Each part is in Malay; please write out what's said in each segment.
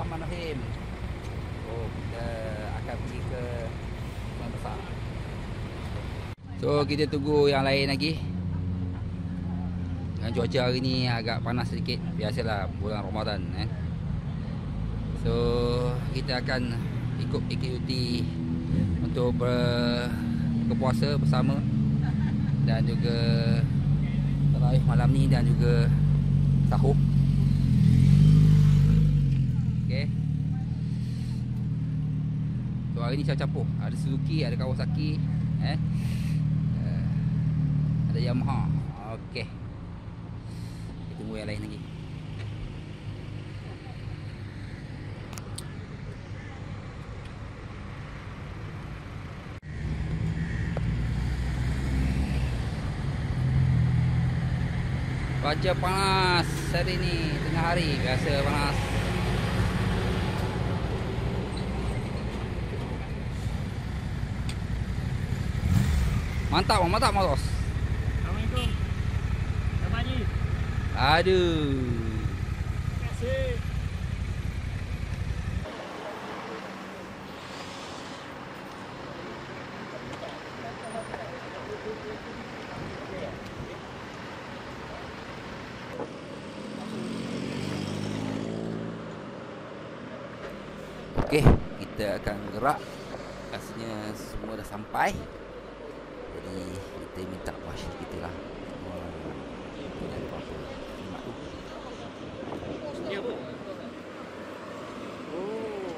Bismillahirrahmanirrahim. So kita akan pergi ke Sungai Besar. So kita tunggu yang lain lagi. Dengan cuaca hari ni agak panas sedikit. Biasalah bulan Ramadan kan. So kita akan ikuti untuk berpuasa bersama dan juga tarawih malam ni dan juga sahur. Okey. So hari ni campur. Ada Suzuki, ada Kawasaki, ada Yamaha. Okey. Kita tunggu yang lain lagi. Cuaca panas hari ni, tengah hari biasa panas. Mantap bos. Assalamualaikum. Selamat pagi. Aduh. Terima kasih. Okey, kita akan gerak. Rasanya semua dah sampai. Jadi kita minta wash kita lah. Tidak ada apa-apa. Terima tu. Ni apa? Oh.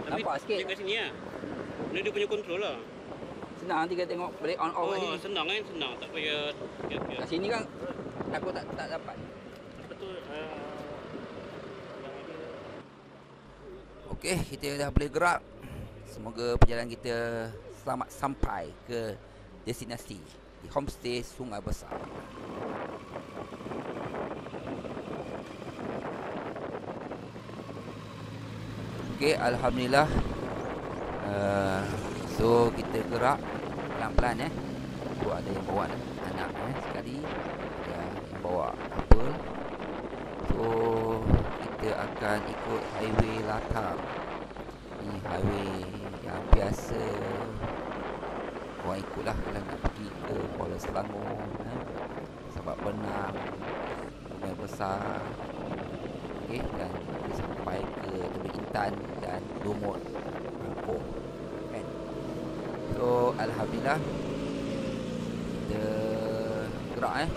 Nampak sikit. Kat sini lah. Ni dia punya control lah. Senang nanti kita tengok boleh on off kat sini. Senang kan? Senang. Tak payah. Kat sini kan takut tak dapat. Betul. Okey, kita dah boleh gerak. Semoga perjalanan kita selamat sampai ke destinasi di homestay Sungai Besar. Okey, alhamdulillah. So kita gerak pelan-pelan Tu ada yang bawa anak sekali, ada yang bawa couple. So kita akan ikut highway latar. Ni highway yang biasa orang ikutlah kalau nak pergi ke Kuala Selangor, Sabak Benang, Sungai Besar. Okey, dan kita sampai ke Teluk Intan dan Lumut Angkor kan. So alhamdulillah kita gerak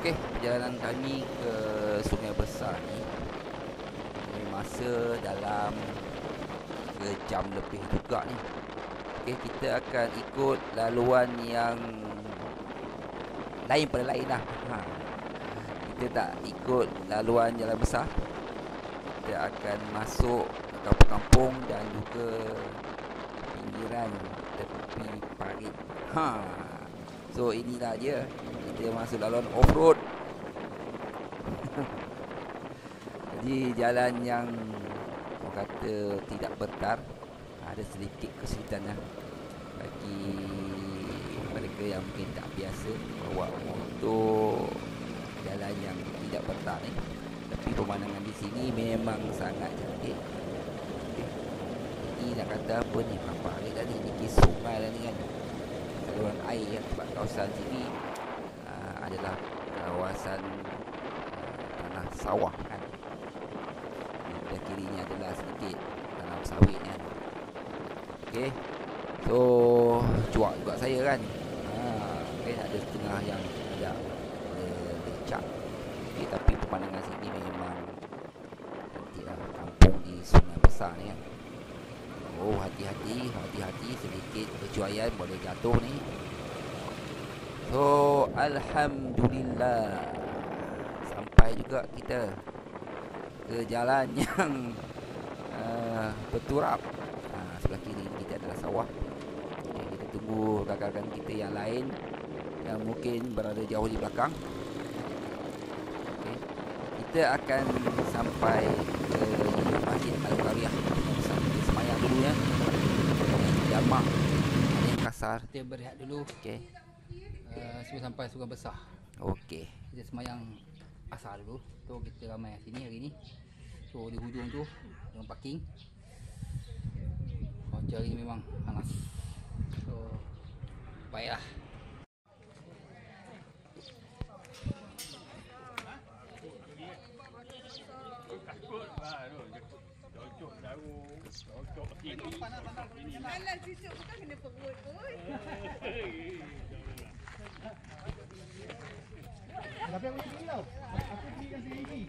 Okey, perjalanan kami ke Sungai Besar ni masa dalam 3 jam lebih juga ni. Okey, kita akan ikut laluan yang lain pada lain lah. Kita tak ikut laluan jalan besar. Kita akan masuk ke kampung-kampung dan juga pinggiran tepi parit. So inilah dia, kita masuk laluan off-road. Jadi jalan yang orang kata tidak bertar, ada sedikit kesulitan lah bagi mereka yang mungkin tak biasa bawa motor jalan yang tidak bertar ni. Tapi pemandangan di sini memang sangat cantik. Ini nak kata apa ni, berapa hari tadi ni ke sungai lah ni kan, saluran air yang sebab kawasan sini adalah kawasan tanah sawah kan. Dan kirinya adalah sedikit tanam sawit kan. Okey, so cuak juga saya kan. Okay, ada setengah yang agak lecak. Okay, tapi pemandangan sini memang cantiklah, kampung di Sungai Besar ni kan. Oh, hati-hati sedikit kecuaian boleh jatuh ni. So alhamdulillah sampai juga kita ke jalan yang berturap. Sebelah kiri kita adalah sawah. Okay, kita tunggu rakan-rakan kita yang lain yang mungkin berada jauh di belakang. Okay, kita akan sampai ke Masjid Al-Qaryah. Kita semayang dulu ya. Jamak ada yang kasar. Kita berehat dulu. Okey. Sebelum sampai Sungai Besar. Okey. Kita semayang asar dulu. So kita ramai sini hari ni. So di hujung tu dengan parking. Cuaca hari ni memang panas. So baiklah. Alah cucuk bukan kena perut pun. Tapi aku pergi tau. Aku pergi yang sini.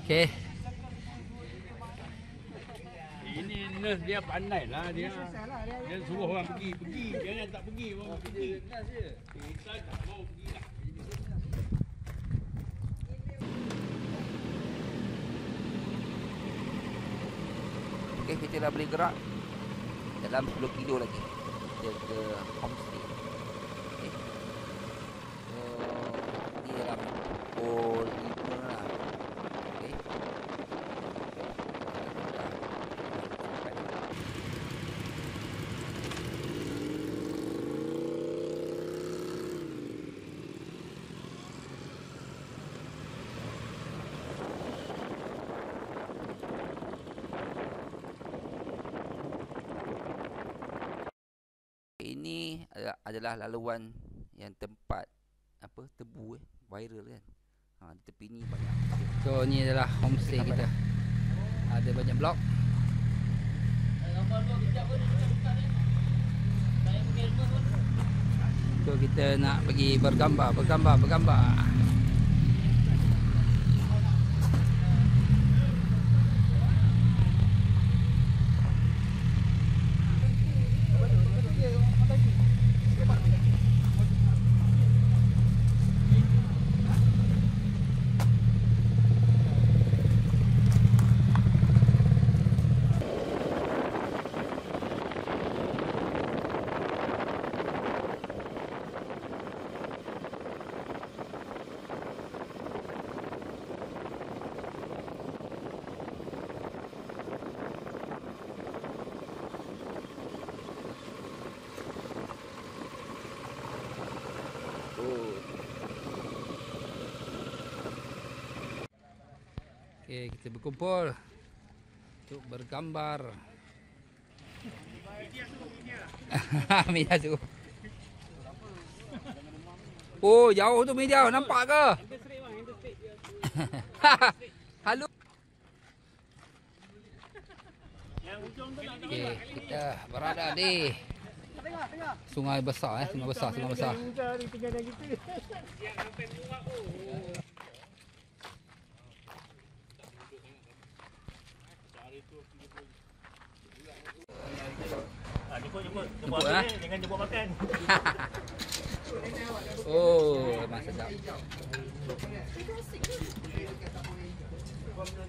Okey. Ini nurse dia pandai lah dia. Dia suruh orang pergi. Jangan tak pergi orang pergi. Kita tak mau pergi lah. Okey, kita dah boleh gerak dalam 10 kilo lagi kita ke homestay. Okey. So ni dalam pukul 5 lah. Okey. Ini adalah laluan yang tempat apa tebu viral kan. Di tepi ni banyak. So ni adalah homestay kita. Ada banyak blok. So kita nak pergi bergambar. Okey, kita berkumpul untuk bergambar. Media tu. Oh, jauh tu media, nampak ke? Halo. Okey, kita berada di Sungai besar sungai besar. Ni tinggal dah kita. Jemput. Jemput, ah? Jangan jemput makan. Oh, memang sedap.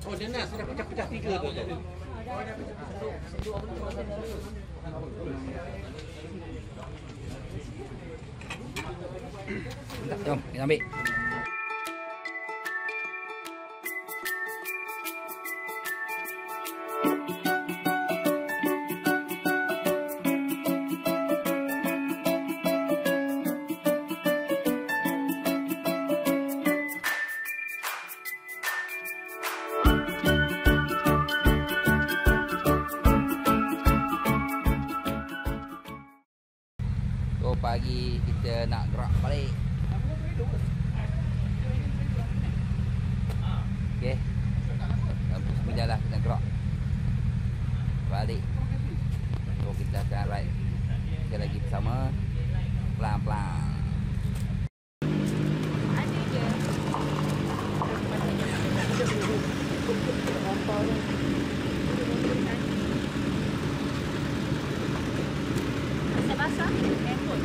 Oh, dia nak sudah pecah-pecah 3 tu. Jom, kita ambil. So pagi kita nak gerak balik. Okey. Jam 9 lah kita gerak balik. So kita akan ride sekali lagi bersama pelan-pelan. Ada je. Basah-basah, handphone.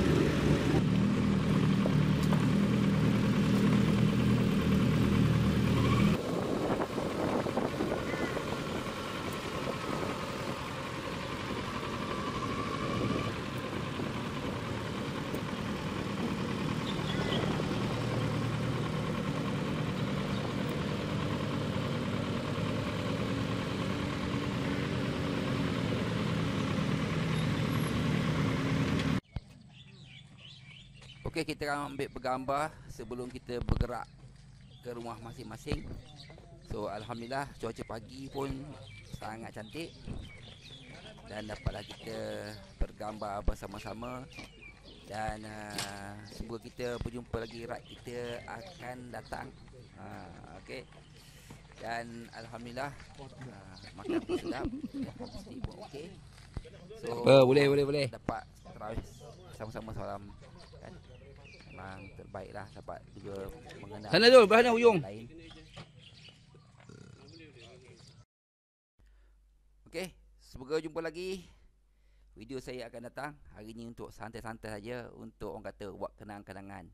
Okey, kita akan ambil bergambar sebelum kita bergerak ke rumah masing-masing. So alhamdulillah cuaca pagi pun sangat cantik dan dapatlah kita bergambar bersama-sama. Dan semoga kita berjumpa lagi ride kita akan datang. Okey. Dan alhamdulillah makan pun sedap, mesti pun okey. So boleh. Dapat terawih sama-sama semalam kan. Memang terbaiklah, dapat juga mengenal Sana tu, belah sana hujung. lain. Okey, semoga jumpa lagi. Video saya akan datang hari ni untuk santai-santai saja, untuk orang kata buat kenang-kenangan.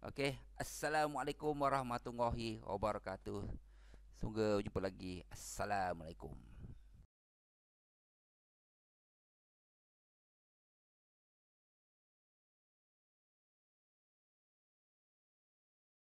Okey, assalamualaikum warahmatullahi wabarakatuh. Semoga jumpa lagi. Assalamualaikum.